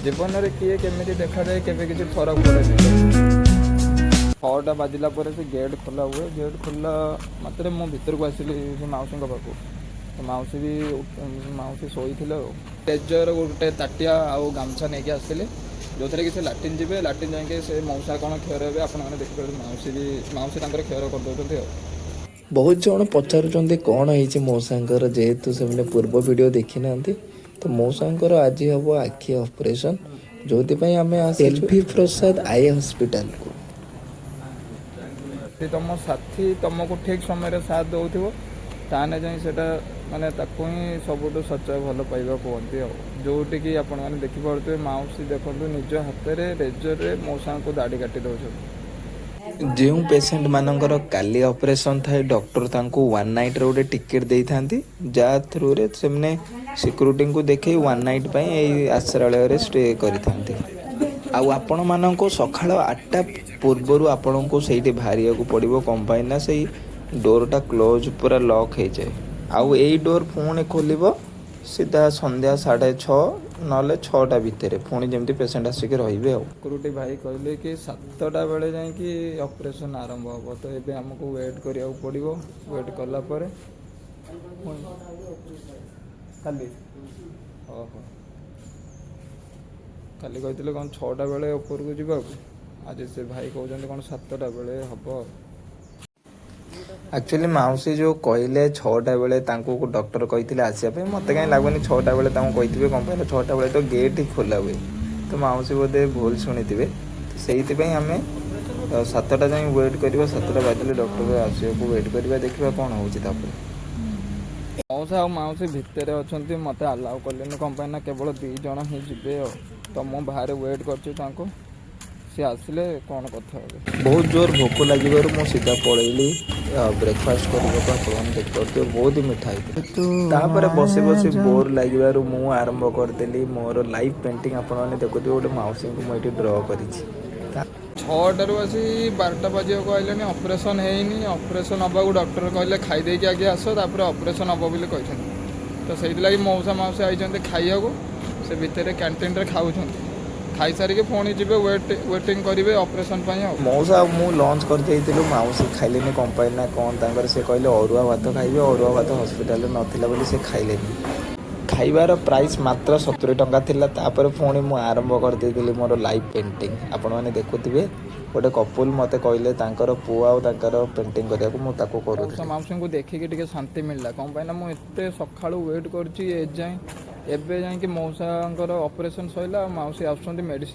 जीवन में किए केमी देखा जाए केवे किसी फरक पड़े 6टा बाजिला से गेट खोला हुए गेट खोला मात्र मु भीतर को आसिली मौसी पाखु मौसी भी मौसी शोई टेजर गोटे ताटिया आउ गामछा नहीं आसते जो थे कि से लाट्रिन जी लाट्रिन जाके से मौसा कौन क्षयर हे आपने देखिए मौसी क्षयर करदे। बहुत जन पचारुचंदी कौन है मौसांकर जेहेतु से पूर्व वीडियो देखी ना तो मौसांकर आज हम आखि ऑपरेशन जो आम एलवी प्रसाद आई हॉस्पिटल को तुम साथी तुमको ठीक समय साथ दौर ताने जाए सेटा माने ताको ही सबुठ सच्चा भल पाइबा कहते जोटि कि आपण मैंने देखिपे मौसी देखो निज हाथ में रेजर मौसा को दाढ़ी काटी दौर जो पेसेंट मानकर काली ऑपरेशन थाए डॉक्टर तांको वन नाइट रे गोटे टिकेट दे था जहाँ थ्रू रे से सिक्यूरीटी को देखे वन नाइट पे आश्रय रे स्टे करिथांती आउ आपण मानको सकाळ 8टा पूर्व आपण को सही बाहरिया को पड़ो कंपाइन ना से डोरटा क्लोज पूरा लॉक हो जाए आउ यही डोर पुणी खोल सीधा संध्या 6:30 ना 6टा भितर पुणी जमी पेसेंट आसिक रे सिक्यूरीटी भाई कहले कि 7टा बेले जाए ऑपरेशन आरंभ हम तो ये आमको वेट करा पड़ो वेट कला खाली खाली कहते कौन 6टा बेले ऊपर को जावा आज से भाई कहते कौन 7टा बेले हम एक्चुअली मौसी जो कहले 6टा बेले डॉक्टर कहते आसपा मत कहीं लगुनि 6टा बेले कही कौन पाइल 6टा बेले तो गेट ही खोला हुए तो मौसी बोधे भूल शुणी थे से आम 7टा जाए वेट करवा 7टा बाजिले डॉक्टर आसको वेट करवा देखा कौन हो मौसा और मौसी भितर अच्छा मत आलाउ कले कंपाइन केवल 2 जन ही जी तो मुझे बाहर वेट कर सी आसिले कौन कथा बहुत जोर भोक लगे मुझे सीधा पलैली ब्रेकफास्ट करने देखिए बहुत ही मिठाई बस बस बोर लगे मुझे आरंभ करदेली मोर लाइव पेंटिंग आपने देखुए गोटे मौसी को मुझे ड्र कर 6टारू आसी 12टा बजे कहले ऑपरेशन है ऑपरेशन हवा डॉक्टर कहले खाईदे आगे आस ऑपरेशन हम बोली तो से लगी मौसा मौसी आई खाइया से भितर कैंटीन रे खाऊ खाई सारिके पुणी जी वेटिंग करेंगे ऑपरेशन मौसा मु लंच कर मौसी खाइले कंपाइन ना कौन से कहले अरुआ भात खाइबे अरुआ भात हॉस्पिटल नथिला बोली से खाइले खाइबार प्राइस मात्र 70 टंका थिला तापर पुणी मु आरंभ कर देली मोर लाइव पेंटिंग आपण माने देखुथिबे गोटे कपुल मते कहले तांकर पुआ और तांकर पेंटिंग करिया को मु ताको करू मौसी को देखिके टिके शांति मिलला कंपाइन मु एते सखाळू वेट करची ए जाय एबे जाय कि मौसा ऑपरेशन सइला मौसी आछंती मेडिसिन